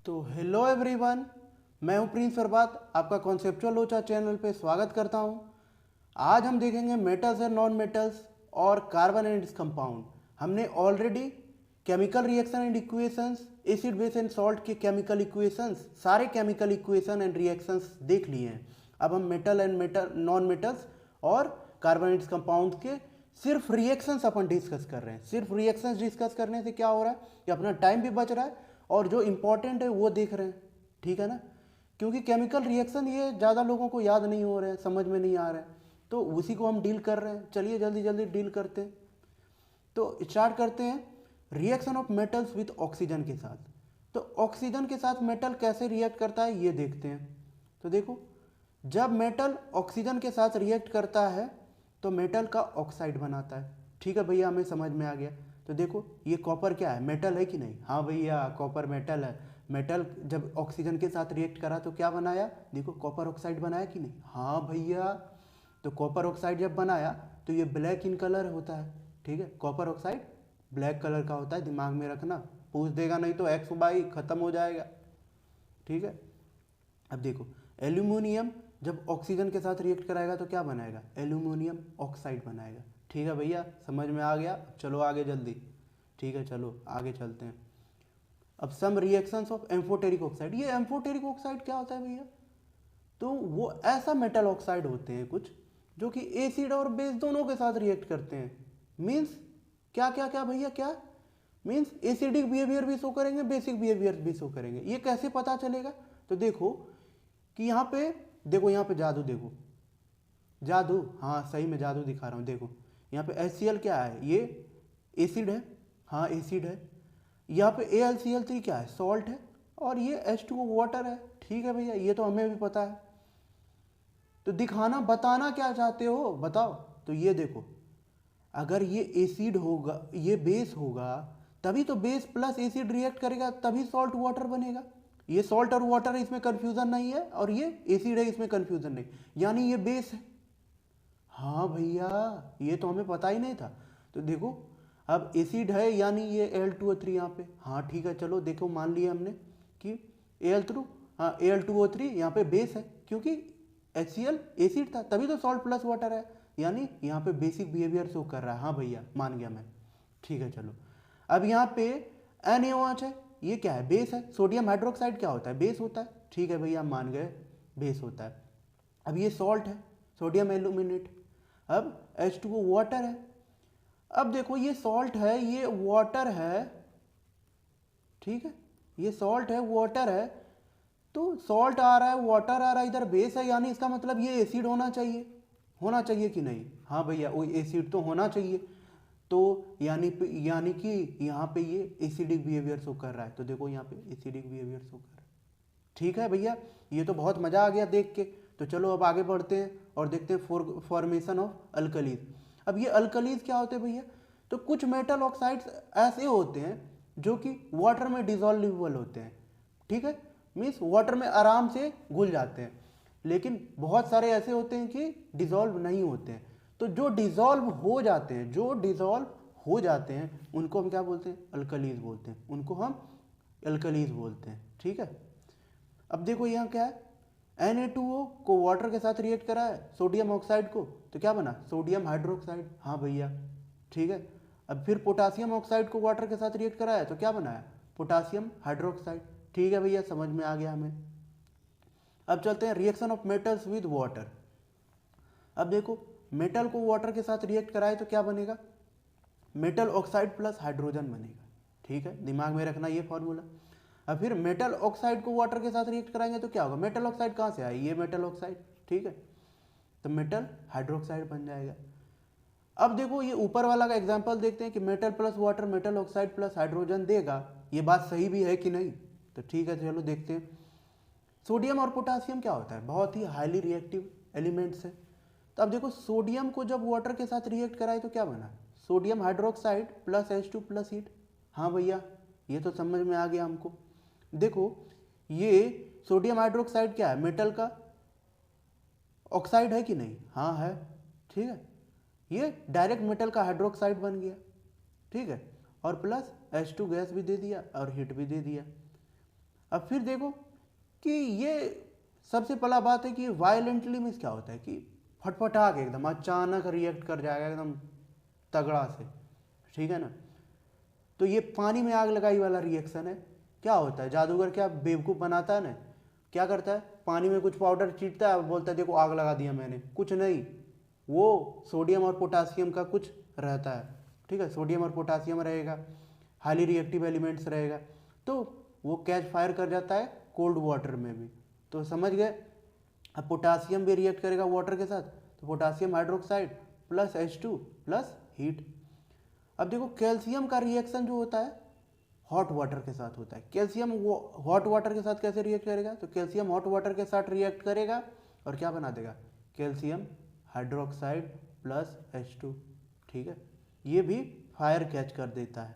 तो hello everyone, मैं हूं प्रिंस फरबात, आपका कॉन्सेप्चुअल लोचा चैनल पे स्वागत करता हूं। आज हम देखेंगे मेटल्स एंड नॉन मेटल्स और कार्बन एंड इट्स कंपाउंड। हमने already chemical reaction and equations, acid base and salt के केमिकल इक्वेशंस, सारे केमिकल इक्वेशन एंड रिएक्शंस देख लिए हैं। अब हम मेटल एंड नॉन मेटल्स और कार्बन एंड इट्स कंपाउंड के सिर्फ रिएक्शंस अपन डिस्कस कर रहे हैं। सिर्फ रिएक्शंस डिस्कस करने से क्या हो रहा है कि अपना टाइम भी बच रहा है और जो इंपॉर्टेंट है वो देख रहे हैं, ठीक है ना। क्योंकि केमिकल रिएक्शन ये ज़्यादा लोगों को याद नहीं हो रहे हैं, समझ में नहीं आ रहा है, तो उसी को हम डील कर रहे हैं। चलिए जल्दी जल्दी डील करते हैं। तो स्टार्ट करते हैं reaction of metals with oxygen के साथ। तो ऑक्सीजन के साथ मेटल कैसे रिएक्ट करता है ये देखते हैं। तो देखो, जब मेटल ऑक्सीजन के साथ रिएक्ट करता है तो मेटल का ऑक्साइड बनाता है। ठीक है भैया, हमें समझ में आ गया। तो देखो, ये कॉपर क्या है, मेटल है कि नहीं? हाँ भैया, कॉपर मेटल है। मेटल जब ऑक्सीजन के साथ रिएक्ट करा तो क्या बनाया? देखो, कॉपर ऑक्साइड बनाया कि नहीं? हाँ भैया। तो कॉपर ऑक्साइड जब बनाया तो ये ब्लैक इन कलर होता है। ठीक है, कॉपर ऑक्साइड ब्लैक कलर का होता है, दिमाग में रखना। पूछ देगा नहीं तो एक्स वाई खत्म हो जाएगा। ठीक है, अब देखो, एल्यूमिनियम जब ऑक्सीजन के साथ रिएक्ट कराएगा तो क्या बनाएगा? एल्यूमिनियम ऑक्साइड बनाएगा। ठीक है भैया, समझ में आ गया। चलो आगे जल्दी। ठीक है, चलो आगे चलते हैं। अब सम रिएक्शंस ऑफ एम्फोटेरिक ऑक्साइड। ये एम्फोटेरिक ऑक्साइड क्या होता है भैया? तो वो ऐसा मेटल ऑक्साइड होते हैं कुछ जो कि एसिड और बेस दोनों के साथ रिएक्ट करते हैं। मीन्स क्या क्या क्या भैया, क्या मीन्स एसिडिक बिहेवियर भी शो करेंगे, बेसिक बिहेवियर भी शो करेंगे। ये कैसे पता चलेगा? तो देखो कि यहाँ पे देखो, यहाँ पे जादू देखो, जादू, हाँ सही में जादू दिखा रहा हूँ। देखो यहाँ पे HCl क्या है? ये एसिड है। हाँ एसिड है। यहाँ पे AlCl3 क्या है? सॉल्ट है। और ये H2O वाटर है। ठीक है भैया, ये तो हमें भी पता है। तो दिखाना, बताना क्या चाहते हो बताओ। तो ये देखो, अगर ये एसिड होगा, ये बेस होगा, तभी तो बेस प्लस एसिड रिएक्ट करेगा, तभी सॉल्ट वाटर बनेगा। ये सॉल्ट और वाटर है, इसमें कंफ्यूजन नहीं है, और ये एसिड है, इसमें कंफ्यूजन नहीं, यानी ये बेस है। हाँ भैया, ये तो हमें पता ही नहीं था। तो देखो, अब एसिड है यानी ये Al2O3 यहाँ पे। हाँ ठीक है, चलो देखो, मान लिया हमने कि Al2, हाँ Al2O3 यहाँ पे बेस है, क्योंकि HCl एसिड था, तभी तो सॉल्ट प्लस वाटर है, यानी यहाँ पे बेसिक बिहेवियर शो कर रहा है। हाँ भैया, मान गया मैं। ठीक है, चलो अब यहाँ पे NaOH है, ये क्या है? बेस है। सोडियम हाइड्रोक्साइड क्या होता है? बेस होता है। ठीक है भैया, मान गए, बेस होता है। अब ये सॉल्ट है, सोडियम एल्यूमिनेट। अब H2O वाटर है। अब देखो, ये सॉल्ट है, ये वाटर है। ठीक है, ये सॉल्ट है, वाटर है। तो सॉल्ट आ रहा है, वाटर आ रहा है, इधर बेस है, यानी इसका मतलब ये एसिड होना चाहिए। होना चाहिए कि नहीं? हाँ भैया, वो एसिड तो होना चाहिए। तो यानी कि यहाँ पे ये एसिडिक बिहेवियर शो कर रहा है। तो देखो, यहाँ पे एसिडिक बिहेवियर शो कर रहा है। ठीक है भैया, ये तो बहुत मज़ा आ गया देख के। तो चलो अब आगे बढ़ते हैं और देखते हैं फॉर्मेशन ऑफ अल्कलीज। अब ये अल्कलीज क्या होते हैं भैया? तो कुछ मेटल ऑक्साइड्स ऐसे होते हैं जो कि वाटर में डिजॉल्वेबल होते हैं। ठीक है, मीन्स वाटर में आराम से घुल जाते हैं। लेकिन बहुत सारे ऐसे होते हैं कि डिजॉल्व नहीं होते हैं। तो जो डिजॉल्व हो जाते हैं, जो डिजॉल्व हो जाते हैं, उनको हम क्या बोलते हैं? अल्कलीज बोलते हैं। उनको हम अल्कलीज बोलते हैं। ठीक है, अब देखो यहाँ क्या है, Na2O को वाटर के साथ रिएक्ट करा है, सोडियम ऑक्साइड को, तो क्या बना? Sodium hydroxide. हाँ भैया, ठीक है। अब फिर पोटासियम ऑक्साइड को वाटर के साथ रिएक्ट कराया तो क्या बनाया? Potassium hydroxide. ठीक है भैया, समझ में आ गया हमें। अब चलते हैं reaction of metals with water. अब देखो, मेटल को वाटर के साथ रिएक्ट कराए तो क्या बनेगा? मेटल ऑक्साइड प्लस हाइड्रोजन बनेगा। ठीक है, दिमाग में रखना ये फॉर्मूला। अब फिर मेटल ऑक्साइड को वाटर के साथ रिएक्ट कराएंगे तो क्या होगा? मेटल ऑक्साइड कहाँ से आया? ये मेटल ऑक्साइड। ठीक है, तो मेटल हाइड्रोक्साइड बन जाएगा। अब देखो, ये ऊपर वाला का एग्जांपल देखते हैं कि metal plus water metal oxide plus hydrogen देगा। ये बात सही भी है कि नहीं? तो ठीक है, चलो देखते हैं। सोडियम और पोटासियम क्या होता है? बहुत ही हाईली रिएक्टिव एलिमेंट्स है। तो अब देखो, सोडियम को जब वाटर के साथ रिएक्ट कराए तो क्या बना? Sodium hydroxide plus H2 plus heat. हाँ भैया, ये तो समझ में आ गया हमको। देखो, ये सोडियम हाइड्रोक्साइड क्या है? मेटल का ऑक्साइड है कि नहीं? हाँ है। ठीक है, ये डायरेक्ट मेटल का हाइड्रोक्साइड बन गया। ठीक है, और प्लस H2 गैस भी दे दिया और हीट भी दे दिया। अब फिर देखो कि ये सबसे पहला बात है कि वायलेंटली मीन्स क्या होता है कि फटफटा के एकदम अचानक रिएक्ट कर जाएगा एकदम तगड़ा से, ठीक है ना। तो ये पानी में आग लगाई वाला रिएक्शन है। क्या होता है, जादूगर क्या बेवकूफ़ बनाता है ना, क्या करता है, पानी में कुछ पाउडर छींटता है और बोलता है देखो आग लगा दिया मैंने, कुछ नहीं, वो सोडियम और पोटासियम का कुछ रहता है, ठीक है, सोडियम और पोटासियम रहेगा, हाईली रिएक्टिव एलिमेंट्स रहेगा, तो वो कैच फायर कर जाता है कोल्ड वाटर में भी। तो समझ गए। अब पोटासियम भी रिएक्ट करेगा वाटर के साथ, तो potassium hydroxide plus H2 plus heat. अब देखो कैल्शियम का रिएक्शन जो होता है हॉट वाटर के साथ होता है। कैल्शियम वो हॉट वाटर के साथ कैसे रिएक्ट करेगा, तो कैल्शियम हॉट वाटर के साथ रिएक्ट करेगा और क्या बना देगा, कैल्शियम हाइड्रोक्साइड प्लस H2, ठीक है, ये भी फायर कैच कर देता है।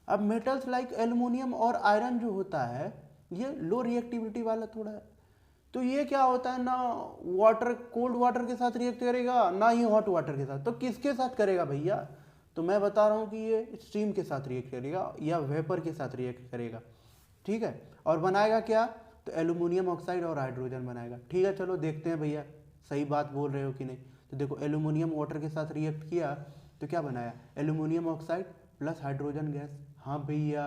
अब मेटल्स लाइक एल्युमिनियम और आयरन जो होता है ये लो रिएक्टिविटी वाला थोड़ा है, तो ये क्या होता है ना, वाटर कोल्ड वाटर के साथ रिएक्ट करेगा ना ही हॉट वाटर के साथ। तो किसके साथ करेगा भैया, तो मैं बता रहा हूँ कि ये स्टीम के साथ रिएक्ट करेगा या वेपर के साथ रिएक्ट करेगा, ठीक है, और बनाएगा क्या, तो एल्युमिनियम ऑक्साइड और हाइड्रोजन बनाएगा। ठीक है, चलो देखते हैं भैया सही बात बोल रहे हो कि नहीं। तो देखो एल्युमिनियम वाटर के साथ रिएक्ट किया तो क्या बनाया, aluminium oxide plus hydrogen gas, हाँ भैया,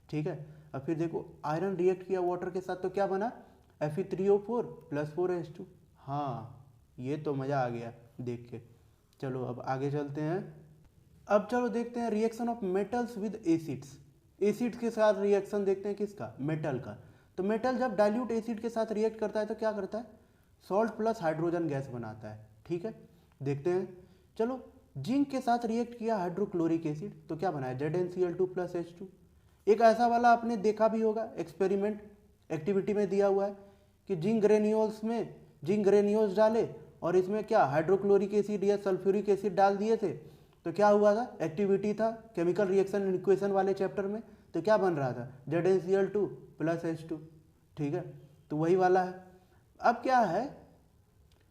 ठीक है। अब फिर देखो आयरन रिएक्ट किया वाटर के साथ तो क्या बना, Fe3O4 प्लस 4H2, हाँ ये तो मज़ा आ गया देख के। चलो अब आगे चलते हैं। अब चलो देखते हैं reaction of metals with acids. Acids के साथ रिएक्शन देखते हैं किसका, मेटल का। तो मेटल जब डाइल्यूट एसिड के साथ रिएक्ट करता है तो क्या करता है, सॉल्ट प्लस हाइड्रोजन गैस बनाता है, ठीक है, देखते हैं। चलो जिंक के साथ रिएक्ट किया हाइड्रोक्लोरिक एसिड तो क्या बनाया, ZnCl2 प्लस H2। एक ऐसा वाला आपने देखा भी होगा, एक्सपेरिमेंट एक्टिविटी में दिया हुआ है कि जिंक ग्रेन्यूल्स में जिंक ग्रेन्यूल्स डाले और इसमें क्या हाइड्रोक्लोरिक एसिड या सल्फ्यूरिक एसिड डाल दिए थे, तो क्या हुआ था, एक्टिविटी था केमिकल रिएक्शन इक्वेशन वाले चैप्टर में, तो क्या बन रहा था, ZnCl2 प्लस H2, ठीक है, तो वही वाला है। अब क्या है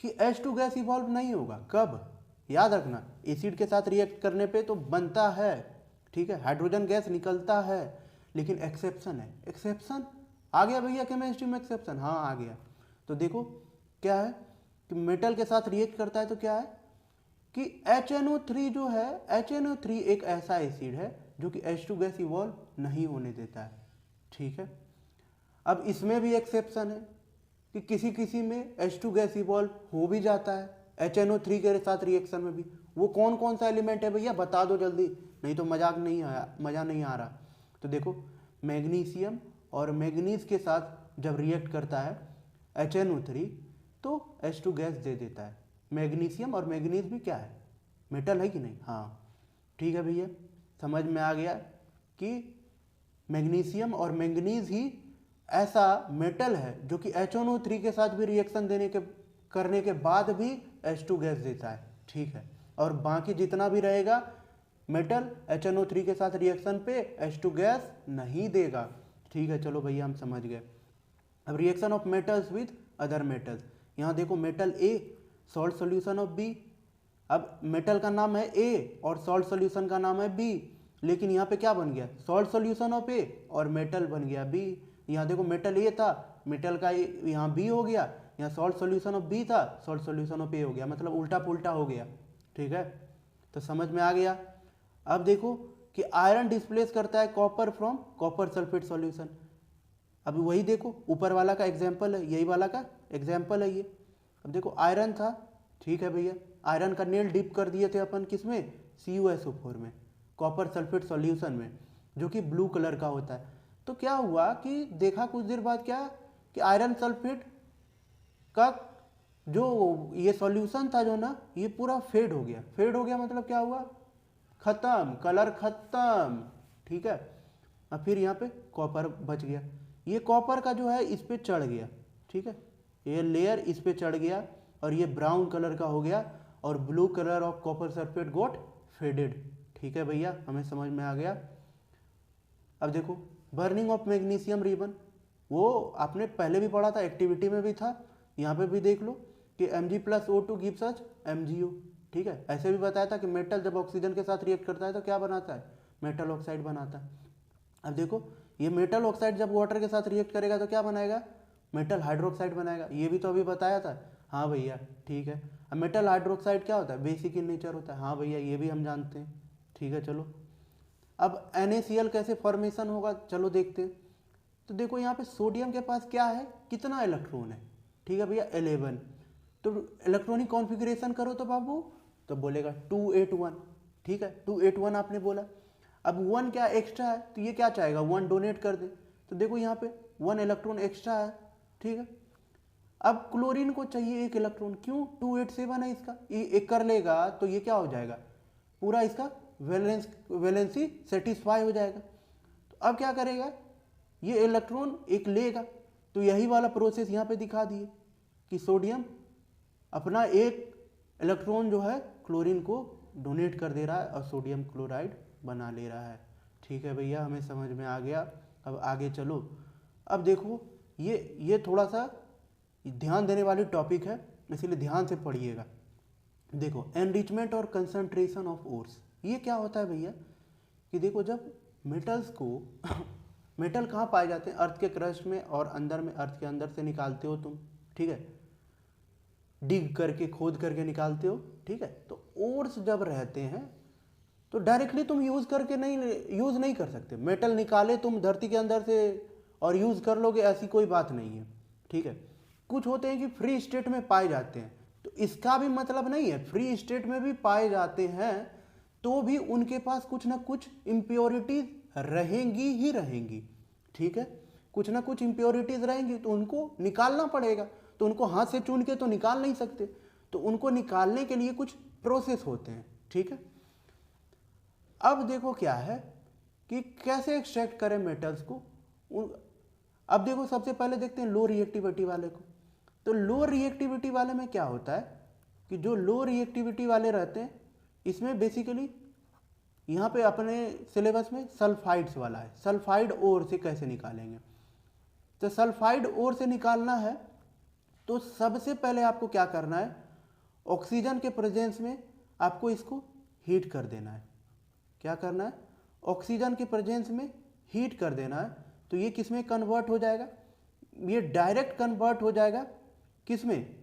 कि H2 गैस इवॉल्व नहीं होगा, कब, याद रखना, एसिड के साथ रिएक्ट करने पे तो बनता है, ठीक है, हाइड्रोजन गैस निकलता है, लेकिन एक्सेप्शन है, एक्सेप्शन आ गया भैया केमिस्ट्री में एक्सेप्शन, हाँ आ गया। तो देखो क्या है कि मेटल के साथ रिएक्ट करता है तो क्या है कि HNO3 जो है, HNO3 एक ऐसा एसिड है जो कि H2 गैस इवॉल्व नहीं होने देता है, ठीक है। अब इसमें भी एक्सेप्शन है कि किसी किसी में H2 गैस इवॉल्व हो भी जाता है HNO3 के साथ रिएक्शन में भी। वो कौन कौन सा एलिमेंट है भैया बता दो जल्दी, नहीं तो मजाक नहीं आया, मज़ा नहीं आ रहा। तो देखो मैग्नीशियम और मैग्नीज के साथ जब रिएक्ट करता है HNO3 तो H2 गैस दे देता है। मैग्नीशियम और मैग्नीज भी क्या है, मेटल है कि नहीं, हाँ ठीक है भैया, समझ में आ गया कि मैग्नीशियम और मैंगनीज ही ऐसा मेटल है जो कि HNO3 के साथ भी रिएक्शन करने के बाद भी H2 गैस देता है, ठीक है, और बाकी जितना भी रहेगा मेटल HNO3 के साथ रिएक्शन पे H2 गैस नहीं देगा, ठीक है। चलो भैया हम समझ गए। अब reaction of metals with other metals, यहाँ देखो metal A salt solution of B। अब मेटल का नाम है A और सॉल्ट सोल्यूशन का नाम है B, लेकिन यहाँ पे क्या बन गया, सॉल्ट सोल्यूशन ऑफ A और मेटल बन गया B। यहाँ देखो मेटल A था, मेटल का यहाँ B हो गया, यहाँ सॉल्ट सोल्यूशन ऑफ B था, सॉल्ट सोल्यूशन ऑफ A हो गया, मतलब उल्टा पुल्टा हो गया, ठीक है, तो समझ में आ गया। अब देखो कि आयरन डिस्प्लेस करता है copper from copper sulphate solution. अब वही देखो ऊपर वाला का एग्जाम्पल है, यही वाला का एग्जाम्पल है ये। अब देखो आयरन था, ठीक है भैया, आयरन का नेल डिप कर दिए थे अपन किसमें, CuSO4 में, कॉपर सल्फेट सॉल्यूशन में, जो कि ब्लू कलर का होता है। तो क्या हुआ कि देखा कुछ देर बाद क्या कि आयरन सल्फेट का जो ये सॉल्यूशन था जो ना, ये पूरा फेड हो गया। फेड हो गया मतलब क्या हुआ, खत्म, कलर खत्म, ठीक है। अब फिर यहाँ पे कॉपर बच गया, ये कॉपर का जो है इस पे चढ़ गया, ठीक है, ये लेयर इस पे चढ़ गया और ये ब्राउन कलर का हो गया और blue colour of copper sulphate got faded, ठीक है भैया, हमें समझ में आ गया। अब देखो बर्निंग ऑफ मैग्नीशियम रिबन, वो आपने पहले भी पढ़ा था, एक्टिविटी में भी था, यहाँ पे भी देख लो कि Mg+O2 गिव्स अस MgO, ठीक है। ऐसे भी बताया था कि मेटल जब ऑक्सीजन के साथ रिएक्ट करता है तो क्या बनाता है, मेटल ऑक्साइड बनाता है। अब देखो ये मेटल ऑक्साइड जब वाटर के साथ रिएक्ट करेगा तो क्या बनाएगा, मेटल हाइड्रोक्साइड बनाएगा। ये भी तो अभी बताया था। हाँ भैया ठीक है। अब मेटल हाइड्रोक्साइड क्या होता है, बेसिक इन नेचर होता है। हाँ भैया ये भी हम जानते हैं। ठीक है चलो, अब NaCl कैसे फॉर्मेशन होगा चलो देखते हैं। तो देखो यहाँ पे सोडियम के पास क्या है, कितना इलेक्ट्रॉन है, ठीक है भैया 11। तो इलेक्ट्रॉनिक कॉन्फ़िगरेशन करो तो बाबू, तो बोलेगा 281। ठीक है 281 आपने बोला। अब 1 क्या एक्स्ट्रा है, तो ये क्या चाहेगा 1 डोनेट कर दे। तो देखो यहाँ पे 1 इलेक्ट्रॉन एक्स्ट्रा है। ठीक है, अब क्लोरीन को चाहिए 1 इलेक्ट्रॉन, क्यों 287 है इसका, ये एक कर लेगा तो ये क्या हो जाएगा, पूरा इसका वैलेंसी सेटिस्फाई हो जाएगा। तो अब क्या करेगा, ये इलेक्ट्रॉन एक लेगा। तो यही वाला प्रोसेस यहाँ पे दिखा दिए कि सोडियम अपना 1 इलेक्ट्रॉन जो है क्लोरीन को डोनेट कर दे रहा है और सोडियम क्लोराइड बना ले रहा है। ठीक है भैया, हमें समझ में आ गया। अब आगे चलो। अब देखो ये थोड़ा सा ध्यान देने वाली टॉपिक है, इसीलिए ध्यान से पढ़िएगा। देखो एनरिचमेंट और कंसंट्रेशन ऑफ ओर्स, ये क्या होता है भैया कि देखो जब मेटल्स को मेटल कहाँ पाए जाते हैं, अर्थ के क्रस्ट में और अंदर में, अर्थ के अंदर से निकालते हो तुम। ठीक है, डिग करके खोद करके निकालते हो। ठीक है, तो ओर्स जब रहते हैं तो डायरेक्टली तुम यूज़ नहीं कर सकते। मेटल निकाले तुम धरती के अंदर से और यूज़ कर लोगे, ऐसी कोई बात नहीं है। ठीक है, कुछ होते हैं कि फ्री स्टेट में पाए जाते हैं, तो इसका भी मतलब नहीं है फ्री स्टेट में भी पाए जाते हैं तो भी उनके पास कुछ ना कुछ इम्प्योरिटीज रहेंगी ही रहेंगी। ठीक है, कुछ ना कुछ इम्प्योरिटीज रहेंगी तो उनको निकालना पड़ेगा। तो उनको हाथ से चुन के तो निकाल नहीं सकते, तो उनको निकालने के लिए कुछ प्रोसेस होते हैं। ठीक है, अब देखो क्या है कि कैसे एक्सट्रैक्ट करें मेटल्स को। अब देखो सबसे पहले देखते हैं लो रिएक्टिविटी वाले को। तो लो रिएक्टिविटी वाले में क्या होता है कि जो लो रिएक्टिविटी वाले रहते हैं इसमें बेसिकली यहाँ पे अपने सिलेबस में सल्फाइड्स वाला है। सल्फाइड ओर से कैसे निकालेंगे, तो सल्फाइड ओर से निकालना है तो सबसे पहले आपको क्या करना है, ऑक्सीजन के प्रेजेंस में आपको इसको हीट कर देना है। क्या करना है, ऑक्सीजन के प्रेजेंस में हीट कर देना है। तो ये किस में कन्वर्ट हो जाएगा, ये डायरेक्ट कन्वर्ट हो जाएगा किस में,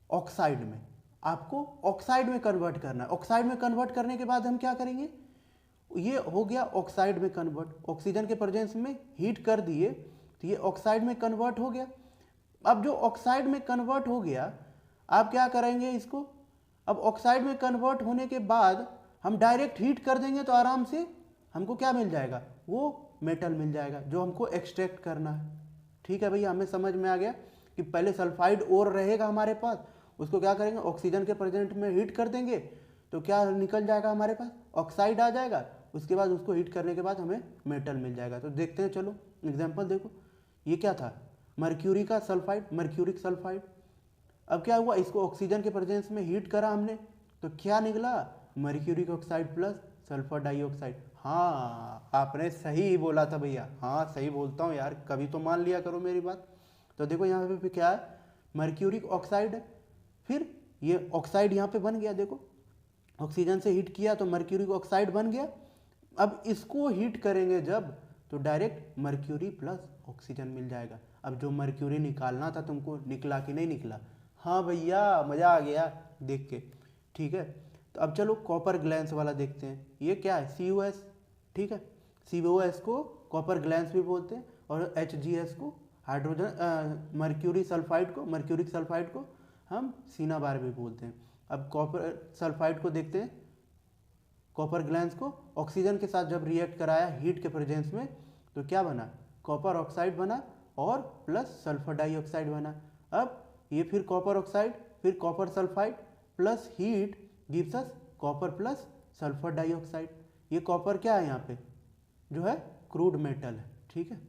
ऑक्साइड में। आपको ऑक्साइड में कन्वर्ट करना है। ऑक्साइड में कन्वर्ट करने के बाद हम क्या करेंगे, ये हो गया ऑक्साइड में कन्वर्ट, ऑक्सीजन के प्रेजेंस में हीट कर दिए तो ये ऑक्साइड में कन्वर्ट हो गया। अब जो ऑक्साइड में कन्वर्ट हो गया, आप क्या करेंगे इसको, अब ऑक्साइड में कन्वर्ट होने के बाद हम डायरेक्ट हीट कर देंगे तो आराम से हमको क्या मिल जाएगा, वो मेटल मिल जाएगा जो हमको एक्सट्रैक्ट करना है। ठीक है भैया, हमें समझ में आ गया कि पहले सल्फाइड ओर रहेगा हमारे पास, उसको क्या करेंगे ऑक्सीजन के प्रेजेंट में हीट कर देंगे तो क्या निकल जाएगा हमारे पास, ऑक्साइड आ जाएगा। उसके बाद उसको हीट करने के बाद हमें मेटल मिल जाएगा। तो देखते हैं, चलो एग्जाम्पल देखो। ये क्या था, मर्क्यूरी का सल्फाइड, मर्क्यूरिक सल्फाइड। अब क्या हुआ, इसको ऑक्सीजन के प्रेजेंस में हीट करा हमने तो क्या निकला, mercuric oxide plus sulphur dioxide. हाँ आपने सही बोला था भैया, हाँ सही बोलता हूँ यार, कभी तो मान लिया करो मेरी बात। तो देखो यहाँ पे क्या है, मर्क्यूरिक ऑक्साइड है, फिर ये ऑक्साइड यहाँ पे बन गया। देखो ऑक्सीजन से हीट किया तो मर्क्यूरिक ऑक्साइड बन गया। अब इसको हीट करेंगे जब, तो डायरेक्ट मर्क्यूरी प्लस ऑक्सीजन मिल जाएगा। अब जो मर्क्यूरी निकालना था तुमको, निकला कि नहीं निकला, हाँ भैया मज़ा आ गया देख के। ठीक है, तो अब चलो कॉपर ग्लैंस वाला देखते हैं। ये क्या है, COS। ठीक है, COS को कॉपर ग्लैंस भी बोलते हैं और HGS को हाइड्रोजन मर्क्यूरी सल्फाइड को, मर्क्यूरिक सल्फाइड को हम सिनाबार भी बोलते हैं। अब कॉपर सल्फाइड को देखते हैं, कॉपर ग्लैंस को ऑक्सीजन के साथ जब रिएक्ट कराया हीट के प्रेजेंस में तो क्या बना, कॉपर ऑक्साइड बना और प्लस सल्फर डाइऑक्साइड बना। अब ये फिर कॉपर ऑक्साइड, फिर copper sulphide plus heat gives us copper plus sulphur dioxide. ये कॉपर क्या है यहाँ पे, जो है क्रूड मेटल है। ठीक है,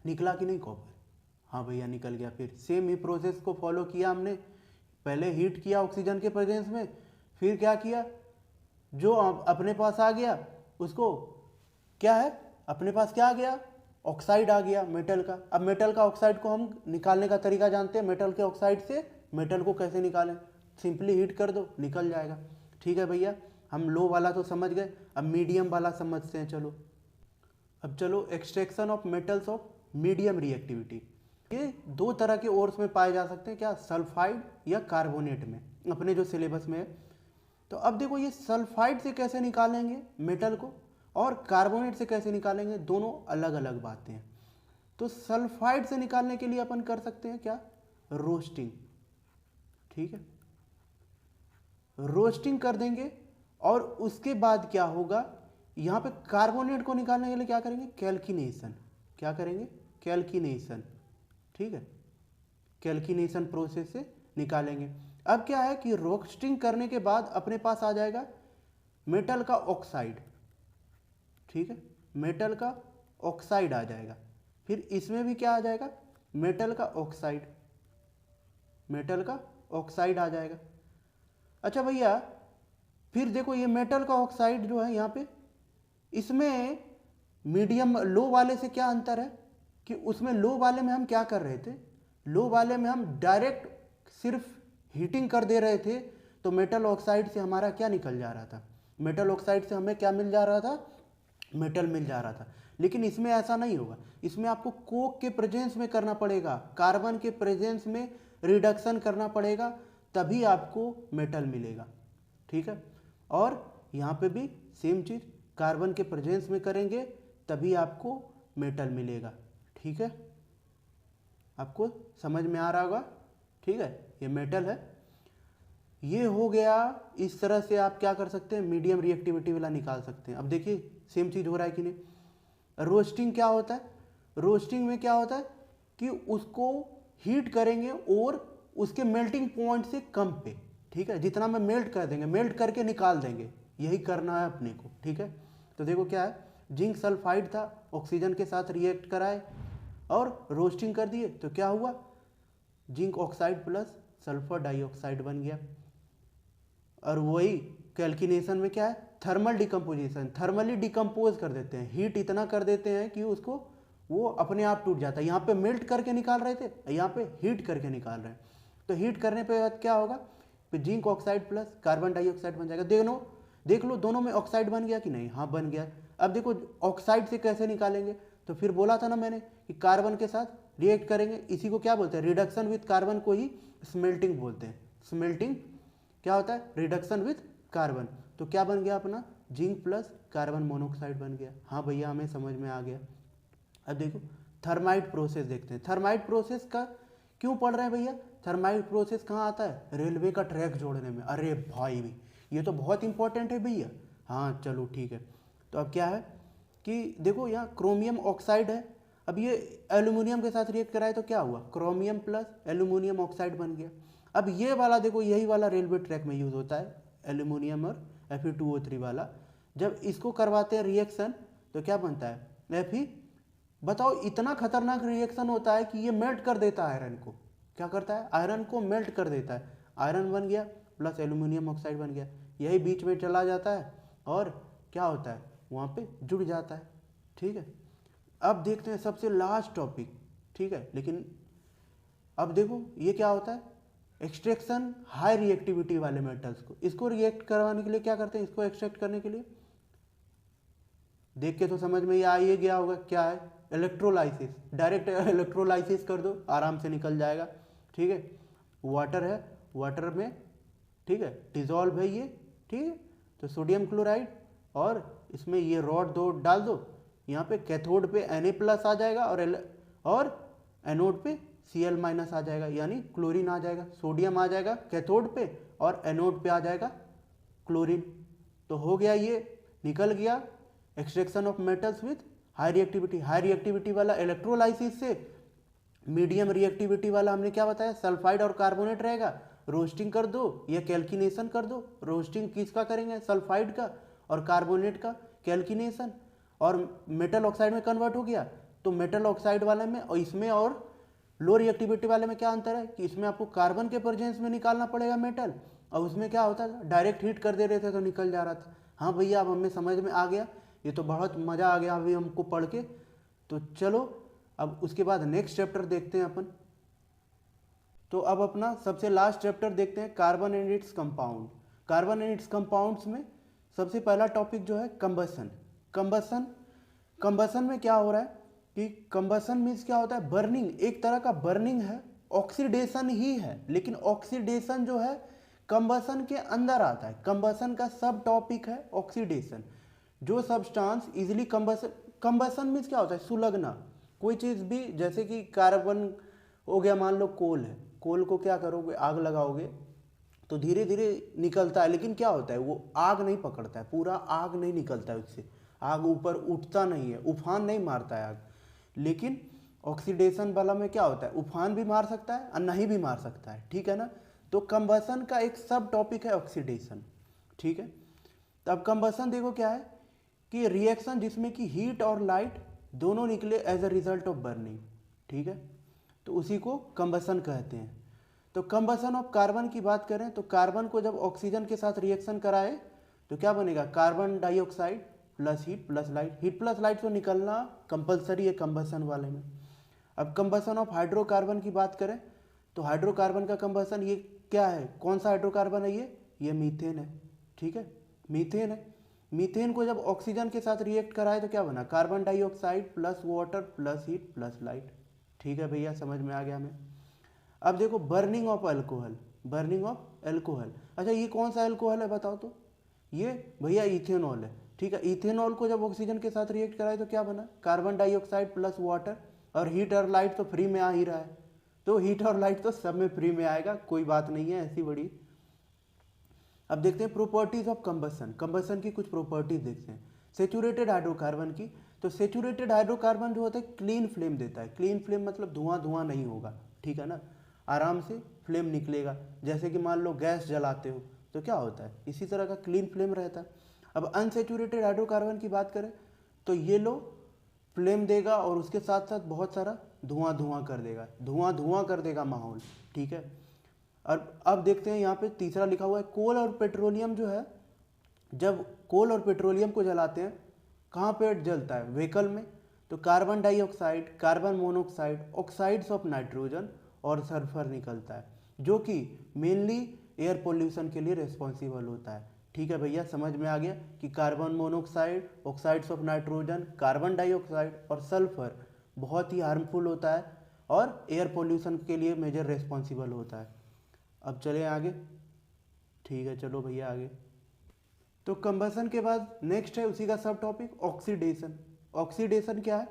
निकला कि नहीं कॉपर, हाँ भैया निकल गया। फिर सेम ही प्रोसेस को फॉलो किया हमने, पहले हीट किया ऑक्सीजन के प्रेजेंस में, फिर क्या किया, जो अपने पास आ गया उसको क्या है, अपने पास क्या आ गया, ऑक्साइड आ गया मेटल का। अब मेटल का ऑक्साइड को हम निकालने का तरीका जानते हैं, मेटल के ऑक्साइड से मेटल को कैसे निकालें, सिंपली हीट कर दो निकल जाएगा। ठीक है भैया, हम लो वाला तो समझ गए, अब मीडियम वाला समझते हैं। चलो अब चलो extraction of metals of medium reactivity. ये दो तरह के ओर्स में पाए जा सकते हैं, क्या, सल्फाइड या कार्बोनेट में, अपने जो सिलेबस में है। तो अब देखो ये सल्फाइड से कैसे निकालेंगे मेटल को और कार्बोनेट से कैसे निकालेंगे, दोनों अलग अलग बातें हैं। तो सल्फाइड से निकालने के लिए अपन कर सकते हैं क्या, रोस्टिंग। ठीक है, रोस्टिंग कर देंगे और उसके बाद क्या होगा, यहाँ पे कार्बोनेट को निकालने के लिए क्या करेंगे, कैल्किनेशन। क्या करेंगे, कैल्किनेशन। ठीक है, कैल्किनेशन प्रोसेस से निकालेंगे। अब क्या है कि रोस्टिंग करने के बाद अपने पास आ जाएगा मेटल का ऑक्साइड। ठीक है, मेटल का ऑक्साइड आ जाएगा। फिर इसमें भी क्या आ जाएगा, मेटल का ऑक्साइड, मेटल का ऑक्साइड आ जाएगा। अच्छा भैया, फिर देखो ये मेटल का ऑक्साइड जो है यहाँ पे, इसमें मीडियम लो वाले से क्या अंतर है कि उसमें लो वाले में हम क्या कर रहे थे, लो वाले में हम डायरेक्ट सिर्फ हीटिंग कर दे रहे थे, तो मेटल ऑक्साइड से हमारा क्या निकल जा रहा था, मेटल ऑक्साइड से हमें क्या मिल जा रहा था, मेटल मिल जा रहा था। लेकिन इसमें ऐसा नहीं होगा, इसमें आपको कोक के प्रेजेंस में करना पड़ेगा, कार्बन के प्रेजेंस में रिडक्शन करना पड़ेगा, तभी आपको मेटल मिलेगा। ठीक है, और यहाँ पे भी सेम चीज़, कार्बन के प्रेजेंस में करेंगे तभी आपको मेटल मिलेगा। ठीक है, आपको समझ में आ रहा होगा। ठीक है, ये मेटल है, ये हो गया। इस तरह से आप क्या कर सकते हैं, मीडियम रिएक्टिविटी वाला निकाल सकते हैं। अब देखिए सेम चीज़ हो रहा है कि नहीं। रोस्टिंग क्या होता है, रोस्टिंग में क्या होता है कि उसको हीट करेंगे और उसके मेल्टिंग पॉइंट से कम पे, ठीक है, जितना में मेल्ट कर देंगे, मेल्ट करके निकाल देंगे, यही करना है अपने को। ठीक है, तो देखो क्या है, जिंक सल्फाइड था, ऑक्सीजन के साथ रिएक्ट कराए और रोस्टिंग कर दिए, तो क्या हुआ, zinc oxide plus sulphur dioxide बन गया। और वही कैल्किनेशन में क्या है, थर्मल डिकम्पोजिशन, थर्मली डिकम्पोज कर देते हैं, हीट इतना कर देते हैं कि उसको वो अपने आप टूट जाता है। यहाँ पे मेल्ट करके निकाल रहे थे, यहाँ पे हीट करके निकाल रहे हैं। तो हीट करने पे बाद क्या होगा, फिर zinc oxide plus carbon dioxide बन जाएगा। देख लो दोनों में ऑक्साइड बन गया कि नहीं, हाँ बन गया। अब देखो ऑक्साइड से कैसे निकालेंगे, तो फिर बोला था ना मैंने कि कार्बन के साथ रिएक्ट करेंगे, इसी को क्या बोलते हैं, रिडक्शन विथ कार्बन को ही स्मेल्टिंग बोलते हैं। स्मेल्टिंग क्या होता है, रिडक्शन विथ कार्बन। तो क्या बन गया अपना, जिंक प्लस कार्बन मोनोऑक्साइड बन गया। हाँ भैया, हमें समझ में आ गया। अब देखो थर्माइट प्रोसेस देखते हैं। थर्माइट प्रोसेस का क्यों पढ़ रहे हैं भैया, थर्माइट प्रोसेस कहाँ आता है, रेलवे का ट्रैक जोड़ने में। अरे भाई भी, ये तो बहुत इंपॉर्टेंट है भैया। हाँ चलो ठीक है। तो अब क्या है कि देखो यहाँ क्रोमियम ऑक्साइड है, अब ये एल्यूमिनियम के साथ रिएक्ट कराए तो क्या हुआ, क्रोमियम प्लस एल्यूमिनियम ऑक्साइड बन गया। अब ये वाला देखो, यही वाला रेलवे ट्रैक में यूज़ होता है, एल्यूमिनियम और Fe2O3 वाला। जब इसको करवाते हैं रिएक्शन तो क्या बनता है, Fe। बताओ इतना खतरनाक रिएक्शन होता है कि ये मेल्ट कर देता है आयरन को। क्या करता है, आयरन को मेल्ट कर देता है। आयरन बन गया प्लस एल्यूमिनियम ऑक्साइड बन गया, यही बीच में चला जाता है और क्या होता है, वहाँ पे जुड़ जाता है। ठीक है, अब देखते हैं सबसे लास्ट टॉपिक। ठीक है, लेकिन अब देखो ये क्या होता है, एक्सट्रैक्शन हाई रिएक्टिविटी वाले मेटल्स को, इसको रिएक्ट करवाने के लिए क्या करते हैं, इसको एक्सट्रैक्ट करने के लिए देख के तो समझ में ये आ ही गया होगा क्या है, इलेक्ट्रोलाइसिस। डायरेक्ट इलेक्ट्रोलाइसिस कर दो, आराम से निकल जाएगा। ठीक है, वाटर है, वाटर में ठीक है डिजॉल्व है ये। ठीक है, तो सोडियम क्लोराइड और इसमें ये रॉड दो डाल दो, यहाँ पे कैथोड पे Na+ आ जाएगा और एनोड पे Cl- आ जाएगा, यानी क्लोरीन आ जाएगा। सोडियम आ जाएगा कैथोड पे और एनोड पे आ जाएगा क्लोरीन। तो हो गया, ये निकल गया extraction of metals with high reactivity. High reactivity वाला इलेक्ट्रोलाइसिस से, मीडियम रिएक्टिविटी वाला हमने क्या बताया, सल्फाइड और कार्बोनेट रहेगा, रोस्टिंग कर दो या कैल्किनेशन कर दो। रोस्टिंग किसका करेंगे, सल्फाइड का, और कार्बोनेट का कैल्किनेशन, और मेटल ऑक्साइड में कन्वर्ट हो गया। तो मेटल ऑक्साइड वाले में और इसमें और लो रिएक्टिविटी वाले में क्या अंतर है कि इसमें आपको कार्बन के प्रेजेंस में निकालना पड़ेगा मेटल, और उसमें क्या होता था, डायरेक्ट हीट कर दे रहे थे तो निकल जा रहा था। हाँ भैया, अब हमें समझ में आ गया, ये तो बहुत मज़ा आ गया अभी हमको पढ़ के। तो चलो अब उसके बाद नेक्स्ट चैप्टर देखते हैं अपन। तो अब अपना सबसे लास्ट चैप्टर देखते हैं, carbon and its compound. Carbon and it's compounds में सबसे पहला टॉपिक जो है कंबसन। कंबसन कंबसन में क्या हो रहा है कि कंबसन मीन्स क्या होता है, बर्निंग, एक तरह का बर्निंग है, ऑक्सीडेशन ही है, लेकिन ऑक्सीडेशन जो है कंबसन के अंदर आता है। कंबसन का सब टॉपिक है ऑक्सीडेशन। जो substance easily combustion, combustion means क्या होता है, सुलगना। कोई चीज़ भी, जैसे कि कार्बन हो गया, मान लो कोल है, कोल को क्या करोगे, आग लगाओगे तो धीरे धीरे निकलता है, लेकिन क्या होता है, वो आग नहीं पकड़ता है, पूरा आग नहीं निकलता है उससे, आग ऊपर उठता नहीं है, उफान नहीं मारता है आग। लेकिन ऑक्सीडेशन वाला में क्या होता है, उफान भी मार सकता है और नहीं भी मार सकता है, ठीक है ना। तो कंबसन का एक सब टॉपिक है ऑक्सीडेशन, ठीक है। तो अब कंबसन देखो क्या है कि रिएक्शन जिसमें कि हीट और लाइट दोनों निकले as a result of burning, ठीक है, तो उसी को कंबसन कहते हैं। तो कंबसन ऑफ कार्बन की बात करें तो कार्बन को जब ऑक्सीजन के साथ रिएक्शन कराए तो क्या बनेगा, carbon dioxide plus heat plus light. Heat plus light तो निकलना कंपलसरी है कंबसन वाले में। अब कंबसन ऑफ हाइड्रोकार्बन की बात करें तो हाइड्रोकार्बन का कंबसन, ये क्या है, कौन सा हाइड्रोकार्बन है, ये मीथेन है, ठीक है, मीथेन है। मीथेन को जब ऑक्सीजन के साथ रिएक्ट कराए तो क्या बना, carbon dioxide plus water plus heat plus light, ठीक है भैया, समझ में आ गया हमें। अब देखो burning of alcohol, burning of alcohol, अच्छा ये कौन सा अल्कोहल है बताओ तो, ये भैया इथेनॉल है, ठीक है। इथेनॉल को जब ऑक्सीजन के साथ रिएक्ट कराए तो क्या बना, कार्बन डाइऑक्साइड प्लस वाटर, और हीट और लाइट तो फ्री में आ ही रहा है, तो हीट और लाइट तो सब में फ्री में आएगा, कोई बात नहीं है ऐसी बड़ी। अब देखते हैं प्रॉपर्टीज ऑफ कंबसन, कंबसन की कुछ प्रॉपर्टीज देखते हैं। सेचुरेटेड हाइड्रोकार्बन की, तो सेचुरेटेड हाइड्रोकार्बन जो होता है क्लीन फ्लेम देता है, क्लीन फ्लेम मतलब धुआं धुआं नहीं होगा, ठीक है ना, आराम से फ्लेम निकलेगा। जैसे कि मान लो गैस जलाते हो तो क्या होता है, इसी तरह का क्लीन फ्लेम रहता है। अब अनसेचुरेटेड हाइड्रोकार्बन की बात करें तो ये लो फ्लेम देगा और उसके साथ साथ बहुत सारा धुआं धुआं कर देगा, धुआं धुआं कर देगा माहौल, ठीक है। और अब देखते हैं यहाँ पे तीसरा लिखा हुआ है, कोल और पेट्रोलियम जो है, जब कोल और पेट्रोलियम को जलाते हैं कहाँ पे जलता है, व्हीकल में, तो carbon dioxide, carbon monoxide, oxides of nitrogen और सल्फर निकलता है, जो कि मेनली एयर पोल्यूशन के लिए रिस्पॉन्सिबल होता है, ठीक है भैया, समझ में आ गया कि carbon monoxide, oxides of nitrogen, carbon dioxide और सल्फर बहुत ही हार्मफुल होता है और एयर पोल्यूशन के लिए मेजर रिस्पॉन्सिबल होता है। अब चले आगे, ठीक है, चलो भैया आगे। तो कंबसन के बाद नेक्स्ट है उसी का सब टॉपिक ऑक्सीडेशन। ऑक्सीडेशन क्या है,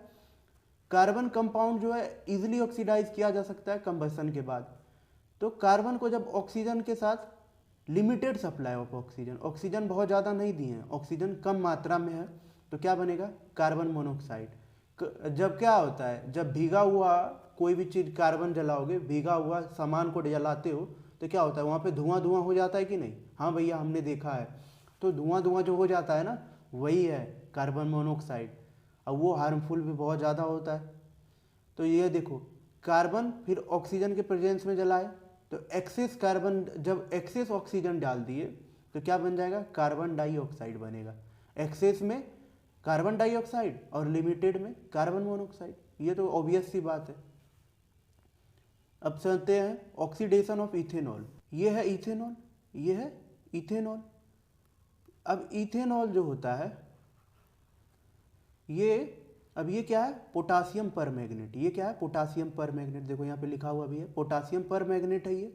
कार्बन कंपाउंड जो है इजीली ऑक्सीडाइज किया जा सकता है कंबसन के बाद। तो कार्बन को जब ऑक्सीजन के साथ limited supply of oxygen, oxygen बहुत ज़्यादा नहीं दी है, ऑक्सीजन कम मात्रा में है, तो क्या बनेगा, कार्बन मोनोऑक्साइड। जब क्या होता है, जब भीगा हुआ कोई भी चीज़ कार्बन जलाओगे, भीगा हुआ सामान को जलाते हो तो क्या होता है, वहाँ पे धुआं धुआं हो जाता है कि नहीं, हाँ भैया हमने देखा है। तो धुआं धुआं जो हो जाता है ना, वही है कार्बन मोनोऑक्साइड, अब वो हार्मफुल भी बहुत ज़्यादा होता है। तो ये देखो कार्बन फिर ऑक्सीजन के प्रेजेंस में जलाए तो एक्सेस कार्बन, जब एक्सेस ऑक्सीजन डाल दिए तो क्या बन जाएगा, कार्बन डाइऑक्साइड बनेगा। एक्सेस में कार्बन डाइऑक्साइड और लिमिटेड में कार्बन मोनोऑक्साइड, ये तो ऑब्वियस सी बात है। अब चलते हैं ऑक्सीडेशन ऑफ इथेनॉल, ये है इथेनॉल, ये है इथेनॉल। अब इथेनॉल जो होता है ये, अब ये क्या है, पोटासियम पर मैग्नेट, ये क्या है, पोटासियम पर मैग्नेट, देखो यहाँ पे लिखा हुआ भी है पोटासियम पर मैग्नेट है ये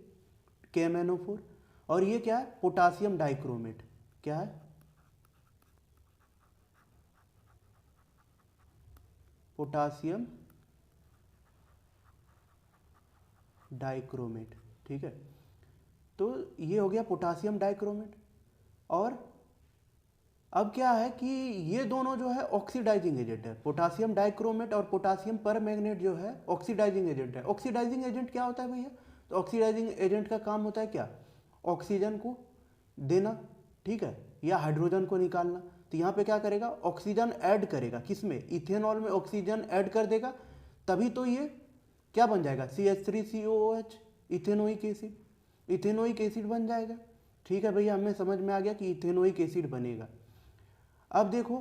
KMnO4। और ये क्या है, पोटासियम डाइक्रोमेट, क्या है, पोटासियम डाइक्रोमेट, ठीक है। तो ये हो गया पोटासियम डाइक्रोमेट। और अब क्या है कि ये दोनों जो है ऑक्सीडाइजिंग एजेंट है, पोटासियम डाइक्रोमेट और पोटासियम परमैंगनेट जो है ऑक्सीडाइजिंग एजेंट है। ऑक्सीडाइजिंग एजेंट क्या होता है भैया, तो ऑक्सीडाइजिंग एजेंट का काम होता है क्या, ऑक्सीजन को देना, ठीक है, या हाइड्रोजन को निकालना। तो यहाँ पे क्या करेगा, ऑक्सीजन ऐड करेगा, किसमें, इथेनॉल में ऑक्सीजन ऐड कर देगा, तभी तो ये क्या बन जाएगा, CH3COOH, ethanoic acid, ethanoic acid बन जाएगा, ठीक है भैया, हमें समझ में आ गया कि इथेनोइक एसिड बनेगा। अब देखो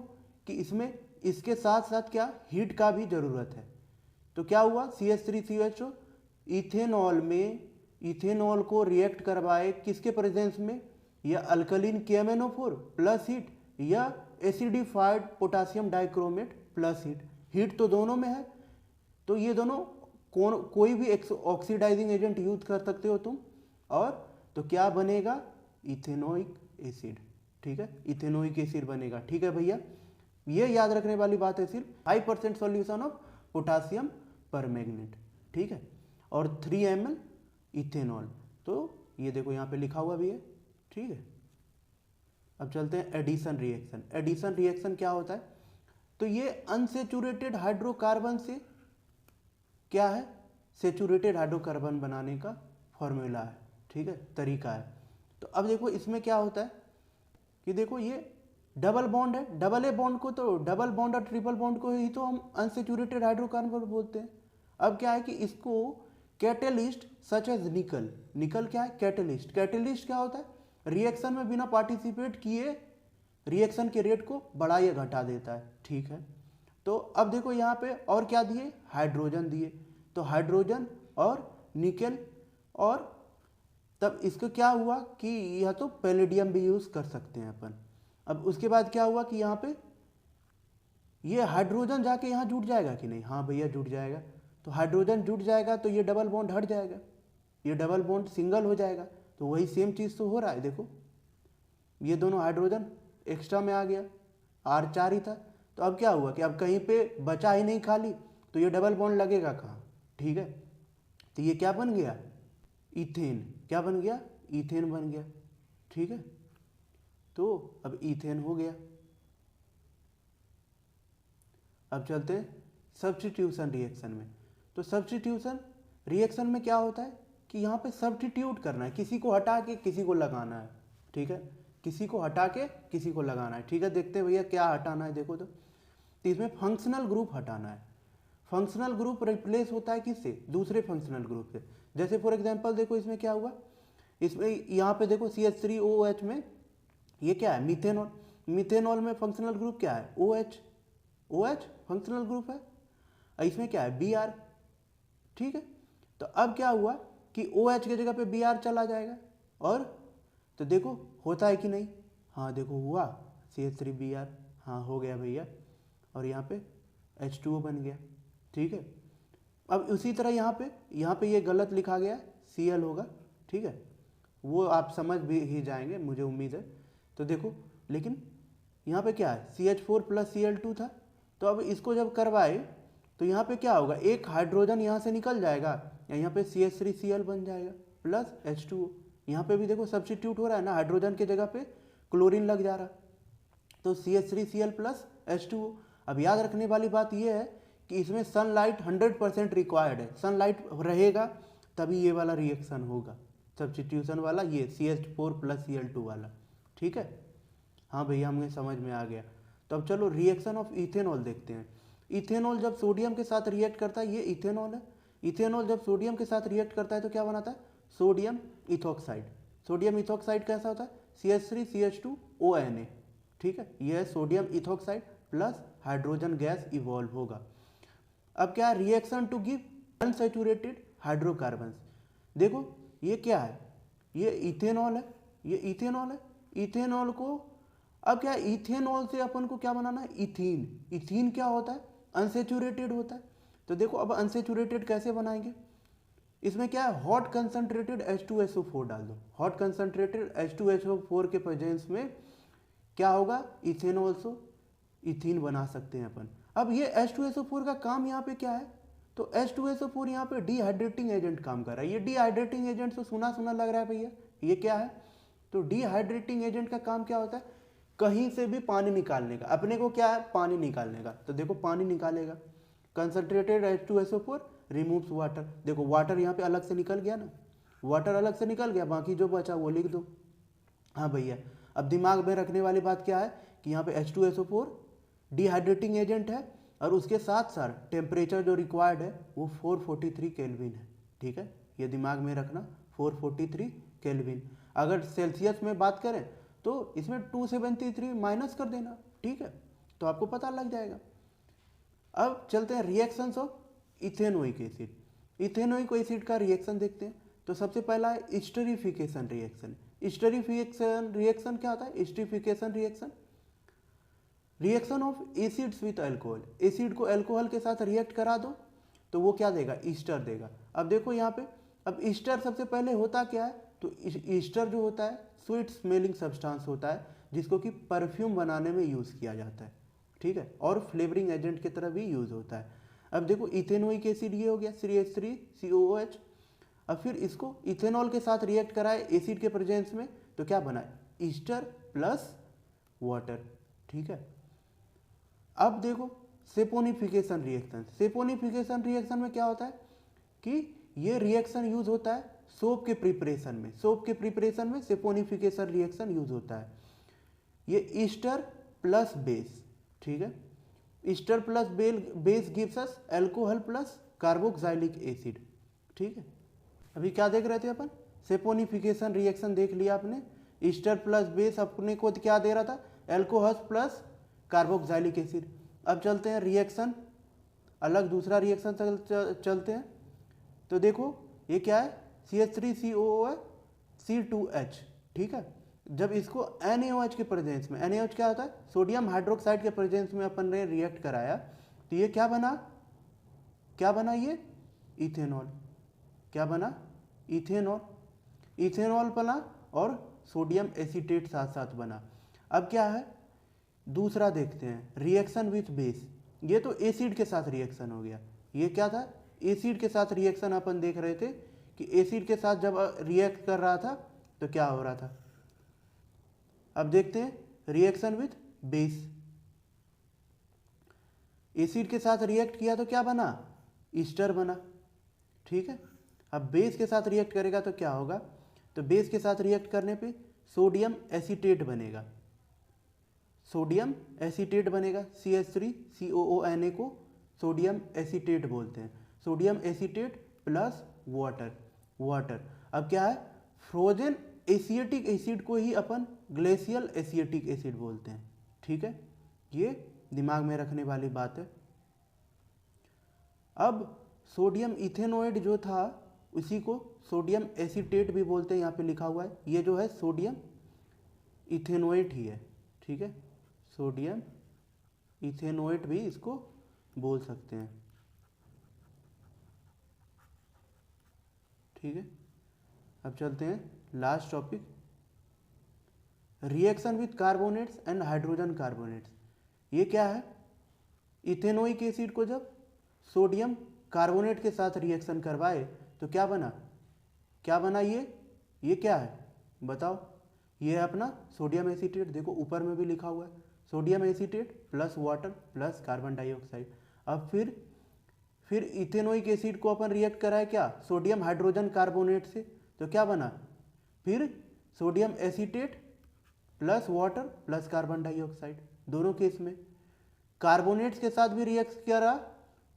कि इसमें इसके साथ साथ क्या, हीट का भी जरूरत है, तो क्या हुआ, CH3COH इथेनॉल में, इथेनॉल को रिएक्ट करवाए किसके प्रेजेंस में, या अल्कलीन KMnO4 प्लस हीट, या acidified potassium dichromate plus heat, heat तो दोनों में है, तो ये दोनों कोई भी ऑक्सीडाइजिंग एजेंट यूज कर सकते हो तुम। और तो क्या बनेगा, इथेनोइक एसिड, ठीक है, इथेनोइक एसिड बनेगा। ठीक है भैया, ये याद रखने वाली बात है सिर्फ 5% सॉल्यूशन ऑफ पोटासियम परमैंगनेट, ठीक है, और 3 ml इथेनॉल। तो ये देखो यहाँ पे लिखा हुआ भी है, ठीक है। अब चलते हैं एडिशन रिएक्शन। एडिशन रिएक्शन क्या होता है, तो ये अनसेचुरेटेड हाइड्रोकार्बन से क्या है, सेचुरेटेड हाइड्रोकार्बन बनाने का फॉर्मूला है, ठीक है, तरीका है। तो अब देखो इसमें क्या होता है कि देखो ये डबल बॉन्ड है, डबल ए बॉन्ड को तो डबल बॉन्ड और ट्रिपल बॉन्ड को ही तो हम अनसेचुरेटेड हाइड्रोकार्बन बोलते हैं। अब क्या है कि इसको कैटेलिस्ट सच एज निकल, निकल क्या है, कैटेलिस्ट। कैटेलिस्ट क्या होता है, रिएक्शन में बिना पार्टिसिपेट किए रिएक्शन के रेट को बढ़ा या घटा देता है, ठीक है। तो अब देखो यहाँ पे और क्या दिए, हाइड्रोजन दिए, तो हाइड्रोजन और निकल, और तब इसको क्या हुआ कि यह तो पैलेडियम भी यूज कर सकते हैं अपन। अब उसके बाद क्या हुआ कि यहाँ पे ये हाइड्रोजन जाके यहाँ जुड़ जाएगा कि नहीं, हाँ भैया जुड़ जाएगा। तो हाइड्रोजन जुड़ जाएगा तो ये डबल बॉन्ड हट जाएगा, ये डबल बॉन्ड सिंगल हो जाएगा। तो वही सेम चीज़ तो हो रहा है, देखो ये दोनों हाइड्रोजन एक्स्ट्रा में आ गया, R4 ही था। तो अब क्या हुआ कि अब कहीं पे बचा ही नहीं खाली, तो ये डबल बॉन्ड लगेगा कहाँ, ठीक है। तो ये क्या बन गया, इथेन, क्या बन गया, इथेन बन गया, ठीक है। तो अब इथेन हो गया। अब चलते हैं सब्स्टिट्यूशन रिएक्शन में। तो सब्स्टिट्यूशन रिएक्शन में क्या होता है कि यहाँ पे सब्स्टिट्यूट करना है, किसी को हटा के किसी को लगाना है, ठीक है, किसी को हटा के किसी को लगाना है, ठीक है। देखते हैं भैया क्या हटाना है, देखो तो इसमें फंक्शनल ग्रुप हटाना है। फंक्शनल ग्रुप रिप्लेस होता है किससे, दूसरे फंक्शनल ग्रुप से। जैसे फॉर एग्जांपल देखो इसमें क्या हुआ, इसमें यहाँ पे देखो CH3OH में ये क्या है, मिथेनॉल। मिथेनॉल में फंक्शनल ग्रुप क्या है, OH, OH फंक्शनल ग्रुप है। इसमें क्या है, Br, ठीक है। तो अब क्या हुआ कि OH की जगह पे Br चला जाएगा, और तो देखो होता है कि नहीं, हाँ देखो हुआ, CH3Br, हाँ हो गया भैया, और यहाँ पे H2O बन गया, ठीक है। अब उसी तरह यहाँ पे ये गलत लिखा गया, Cl होगा, ठीक है, वो आप समझ भी ही जाएंगे मुझे उम्मीद है। तो देखो लेकिन यहाँ पे क्या है, CH4 + Cl2 था। तो अब इसको जब करवाए तो यहाँ पे क्या होगा, एक हाइड्रोजन यहाँ से निकल जाएगा, यहाँ पे CH3Cl बन जाएगा प्लस H2O। यहाँ पे भी देखो सब्स्टिट्यूट हो रहा है ना, हाइड्रोजन के जगह पे क्लोरीन लग जा रहा, तो CH3Cl + H2O। अब याद रखने वाली बात यह है कि इसमें सनलाइट 100% रिक्वायर्ड है, सनलाइट रहेगा तभी ये वाला रिएक्शन होगा, सब्स्टिट्यूशन वाला, ये CH4 + Cl2 वाला, ठीक है। हाँ भैया हमें समझ में आ गया। तो अब चलो रिएक्शन ऑफ इथेनॉल देखते हैं। इथेनॉल जब सोडियम के साथ रिएक्ट करता है, ये इथेनॉल है। इथेनॉल जब सोडियम के साथ रिएक्ट करता है तो क्या बनाता है, सोडियम इथॉक्साइड। सोडियम इथॉक्साइड कैसा होता है, CH3CH2ONA, ठीक है, ये है sodium ethoxide plus hydrogen gas evolve होगा। अब क्या है, reaction to give unsaturated hydrocarbons. देखो ये क्या है, ये इथेनॉल है, ये इथेनॉल है। इथेनॉल को अब क्या है, इथेनॉल से अपन को क्या बनाना है, इथीन। इथीन क्या होता है, अनसेचुरेटेड होता है। तो देखो अब अनसेचुरेटेड कैसे बनाएंगे, इसमें क्या है, हॉट कंसंट्रेटेड H2SO4 डाल दो। हॉट कंसंट्रेटेड H2SO4 के प्रेजेंस में क्या होगा, इथेनॉल से इथीन बना सकते हैं अपन। अब ये H2SO4 का काम यहाँ पे क्या है, तो H2SO4 यहाँ पे डिहाइड्रेटिंग एजेंट काम कर रहा है। ये डिहाइड्रेटिंग एजेंट तो सुना सुना लग रहा है भैया, ये क्या है, तो डिहाइड्रेटिंग एजेंट का काम क्या होता है, कहीं से भी पानी निकालने का। अपने को क्या है, पानी निकालने का, तो देखो पानी निकालेगा। कंसंट्रेटेड H2SO4 रिमूव्स वाटर, देखो वाटर यहाँ पे अलग से निकल गया ना, वाटर अलग से निकल गया, बाकी जो बचा वो लिख दो। हाँ भैया, अब दिमाग में रखने वाली बात क्या है कि यहाँ पे H2SO4 डिहाइड्रेटिंग एजेंट है, और उसके साथ साथ टेम्परेचर जो रिक्वायर्ड है वो 443 केल्विन है, ठीक है, ये दिमाग में रखना, 443 केल्विन। अगर सेल्सियस में बात करें तो इसमें 273 माइनस कर देना, ठीक है, तो आपको पता लग जाएगा। अब चलते हैं reactions of ethanoic acid. Ethanoic acid का रिएक्शन देखते हैं। तो सबसे पहला है reaction of acids with alcohol, acid को अल्कोहल के साथ रिएक्ट करा दो तो वो क्या देगा, ईस्टर देगा। अब देखो यहाँ पे, अब ईस्टर सबसे पहले होता क्या है, तो ईस्टर जो होता है स्वीट स्मेलिंग सब्सटेंस होता है जिसको कि परफ्यूम बनाने में यूज़ किया जाता है, ठीक है, और फ्लेवरिंग एजेंट की तरह भी यूज़ होता है। अब देखो इथेनोइक एसिड ये हो गया CH3COOH। अब फिर इसको इथेनॉल के साथ रिएक्ट कराए एसिड के प्रेजेंस में तो क्या बना, ईस्टर प्लस वाटर, ठीक है। अब देखो सेपोनिफिकेशन रिएक्शन, सेपोनिफिकेशन रिएक्शन में क्या होता है कि ये रिएक्शन यूज होता है सोप के प्रिपरेशन में, सोप के प्रिपरेशन में सेपोनिफिकेशन रिएक्शन यूज होता है। ये ईस्टर प्लस बेस, ठीक है, Easter plus base gives us alcohol plus carboxylic acid, ठीक है। अभी क्या देख रहे थे अपन, सेपोनिफिकेशन रिएक्शन देख लिया आपने, ईस्टर प्लस बेस अपने को क्या दे रहा था, अल्कोहल प्लस कार्बोक्सिलिक एसिड। अब चलते हैं रिएक्शन, अलग दूसरा रिएक्शन चलते हैं। तो देखो ये क्या है, CH3COOH C2H, ठीक है। जब इसको NaOH के प्रेजेंस में, NaOH क्या होता है, सोडियम हाइड्रोक्साइड के प्रेजेंस में अपन ने रिएक्ट कराया तो ये क्या बना, क्या बना, ये इथेनॉल, क्या बना, इथेनॉल, इथेनॉल बना और सोडियम एसीटेट साथ साथ बना। अब क्या है, दूसरा देखते हैं रिएक्शन विथ बेस, ये तो एसिड के साथ रिएक्शन हो गया, ये क्या था, एसिड के साथ रिएक्शन अपन देख रहे थे कि एसिड के साथ जब रिएक्ट कर रहा था तो क्या हो रहा था। अब देखते हैं रिएक्शन विथ बेस, एसिड के साथ रिएक्ट किया तो क्या बना, ईस्टर बना, ठीक है। अब बेस के साथ रिएक्ट करेगा तो क्या होगा, तो बेस के साथ रिएक्ट करने पे सोडियम एसीटेट बनेगा, सोडियम एसीटेट बनेगा, CH3COONA को सोडियम एसीटेट बोलते हैं, sodium acetate plus water, water. अब क्या है, फ्रोजन एसिएटिक एसिड को ही अपन ग्लेशियल एसिएटिक एसिड बोलते हैं, ठीक है, ये दिमाग में रखने वाली बात है। अब सोडियम इथेनोएट जो था उसी को सोडियम एसीटेट भी बोलते हैं, यहाँ पे लिखा हुआ है, ये जो है सोडियम इथेनोएट ही है, ठीक है, सोडियम इथेनोएट भी इसको बोल सकते हैं, ठीक है। अब चलते हैं last topic, reaction with carbonates and hydrogen carbonates. ये क्या है, इथेनोइक एसिड को जब सोडियम कार्बोनेट के साथ रिएक्शन करवाए तो क्या बना, क्या बना, ये क्या है बताओ, ये है अपना सोडियम एसीटेट, देखो ऊपर में भी लिखा हुआ है, sodium acetate plus water plus carbon dioxide. अब फिर इथेनोइक एसिड को अपन रिएक्ट कराए क्या, सोडियम हाइड्रोजन कार्बोनेट से, तो क्या बना, फिर sodium acetate plus water plus carbon dioxide. दोनों केस में कार्बोनेट्स के साथ भी रिएक्ट करा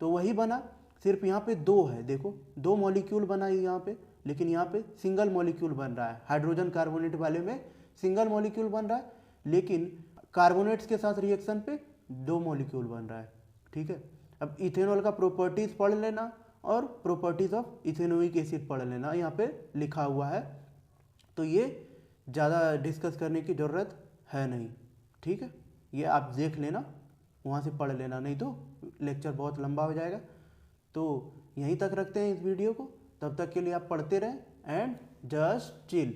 तो वही बना, सिर्फ यहाँ पे दो है, देखो दो मॉलिक्यूल बना है यहाँ पे, लेकिन यहाँ पे सिंगल मॉलिक्यूल बन रहा है, हाइड्रोजन कार्बोनेट वाले में सिंगल मॉलिक्यूल बन रहा है, लेकिन कार्बोनेट्स के साथ रिएक्शन पे दो मॉलिक्यूल बन रहा है, ठीक है। अब इथेनॉल का प्रॉपर्टीज पढ़ लेना और प्रॉपर्टीज ऑफ इथेनोइक एसिड पढ़ लेना, यहाँ पे लिखा हुआ है, तो ये ज़्यादा डिस्कस करने की ज़रूरत है नहीं, ठीक है, ये आप देख लेना, वहाँ से पढ़ लेना, नहीं तो लेक्चर बहुत लंबा हो जाएगा। तो यहीं तक रखते हैं इस वीडियो को, तब तक के लिए आप पढ़ते रहें एंड जस्ट चिल।